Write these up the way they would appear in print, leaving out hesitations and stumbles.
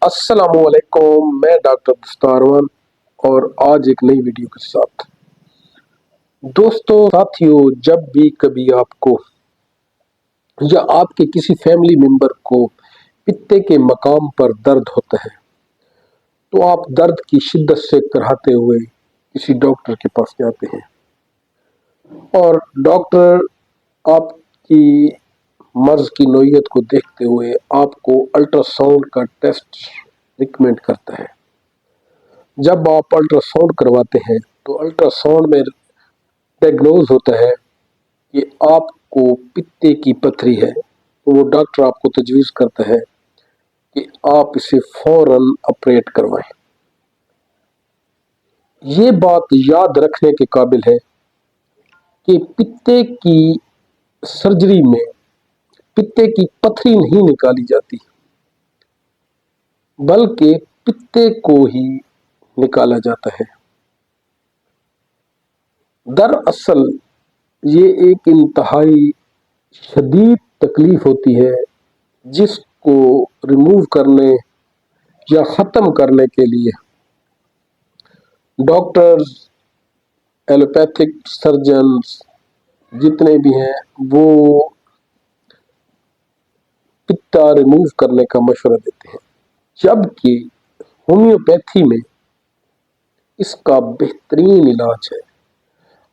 अस्सलामुअलैकुम, मैं डॉक्टर दस्तारवन और आज एक नई वीडियो के साथ। दोस्तों साथियों, जब भी कभी आपको या आपके किसी फैमिली मेंबर को पित्ते के मकाम पर दर्द होता है तो आप दर्द की शिद्दत से कराहते हुए किसी डॉक्टर के पास जाते हैं और डॉक्टर आपकी मर्ज की नोयत को देखते हुए आपको अल्ट्रासाउंड का टेस्ट रिकमेंड करता है। जब आप अल्ट्रासाउंड करवाते हैं तो अल्ट्रासाउंड में डायग्नोज होता है कि आपको पित्ते की पथरी है, तो वो डॉक्टर आपको तजवीज़ करता है कि आप इसे फौरन ऑपरेट करवाएं। ये बात याद रखने के काबिल है कि पित्ते की सर्जरी में पित्ते की पथरी नहीं निकाली जाती, बल्कि पित्ते को ही निकाला जाता है। दरअसल ये एक इंतहाई शदीद तकलीफ होती है जिसको रिमूव करने या ख़त्म करने के लिए डॉक्टर्स, एलोपैथिक सर्जन्स जितने भी हैं वो पित्ता रिमूव करने का मशवरा देते हैं, जबकि होम्योपैथी में इसका बेहतरीन इलाज है।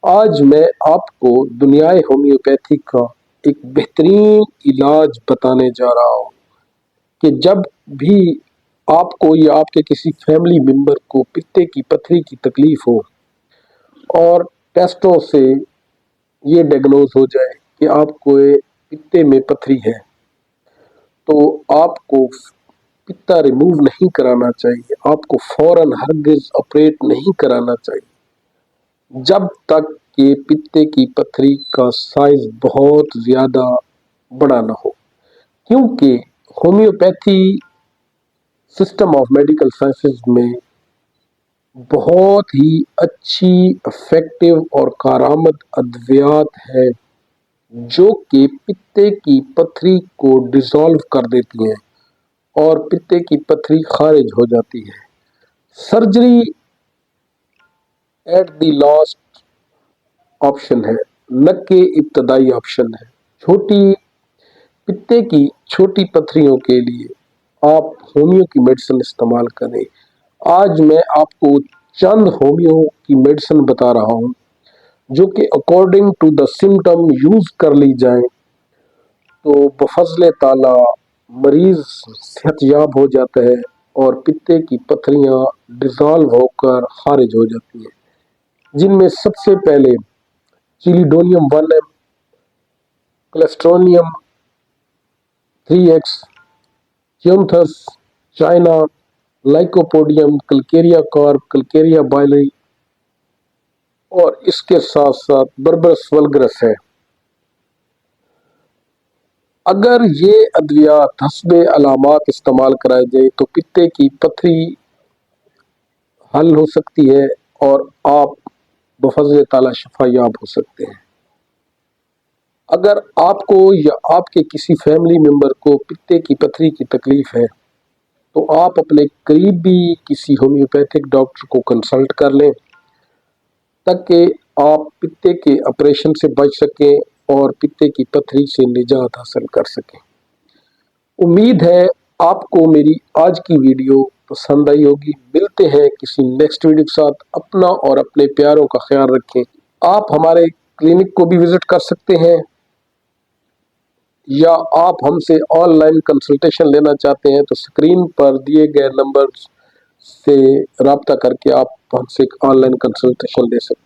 आज मैं आपको दुनियाए होम्योपैथी का एक बेहतरीन इलाज बताने जा रहा हूँ कि जब भी आपको या आपके किसी फैमिली मेंबर को पित्ते की पथरी की तकलीफ हो और टेस्टों से ये डायग्नोज हो जाए कि आपको पित्ते में पथरी है, तो आपको पित्ता रिमूव नहीं कराना चाहिए, आपको फौरन हरगिज ऑपरेट नहीं कराना चाहिए जब तक कि पित्ते की पथरी का साइज बहुत ज़्यादा बड़ा ना हो, क्योंकि homeopathy system of medical sciences में बहुत ही अच्छी, इफेक्टिव और कारआमद अद्वियात है जो कि पित्ते की पथरी को डिसॉल्व कर देती हैं और पित्ते की पथरी खारिज हो जाती है। Surgery at the last option है, न कि इब्तदाई ऑप्शन है। पित्ते की छोटी पथरियों के लिए आप होमियो की मेडिसिन इस्तेमाल करें। आज मैं आपको चंद होमियो की मेडिसिन बता रहा हूँ जो कि according to the symptom use कर ली जाए तो बफजले ताला मरीज सेहतयाब हो जाता है और पित्ते की पथरियाँ डिसॉल्व होकर खारिज हो जाती हैं, जिनमें सबसे पहले चिलिडोनियम 1M, क्लेस्ट्रोनियम 3X, च्योंथस, China, lycopodium, calcarea carb, calcarea बाइलरी और इसके साथ साथ बर्बरस वल्गरस है। अगर ये अद्वियात हस्बे अलामात इस्तेमाल कराए जाए तो पित्ते की पथरी हल हो सकती है और आप बफज़े ताला शफायाब हो सकते हैं। अगर आपको या आपके किसी फैमिली मेंबर को पित्ते की पथरी की तकलीफ है तो आप अपने करीबी किसी होम्योपैथिक डॉक्टर को कंसल्ट कर लें ताकि आप पित्ते के ऑपरेशन से बच सकें और पित्ते की पथरी से निजात हासिल कर सकें। उम्मीद है आपको मेरी आज की वीडियो पसंद आई होगी। मिलते हैं किसी नेक्स्ट वीडियो के साथ। अपना और अपने प्यारों का ख्याल रखें। आप हमारे क्लिनिक को भी विजिट कर सकते हैं या आप हमसे ऑनलाइन कंसल्टेशन लेना चाहते हैं तो स्क्रीन पर दिए गए नंबर से रब्ता करके आप हमसे ऑनलाइन कंसल्टेशन ले सकते हैं।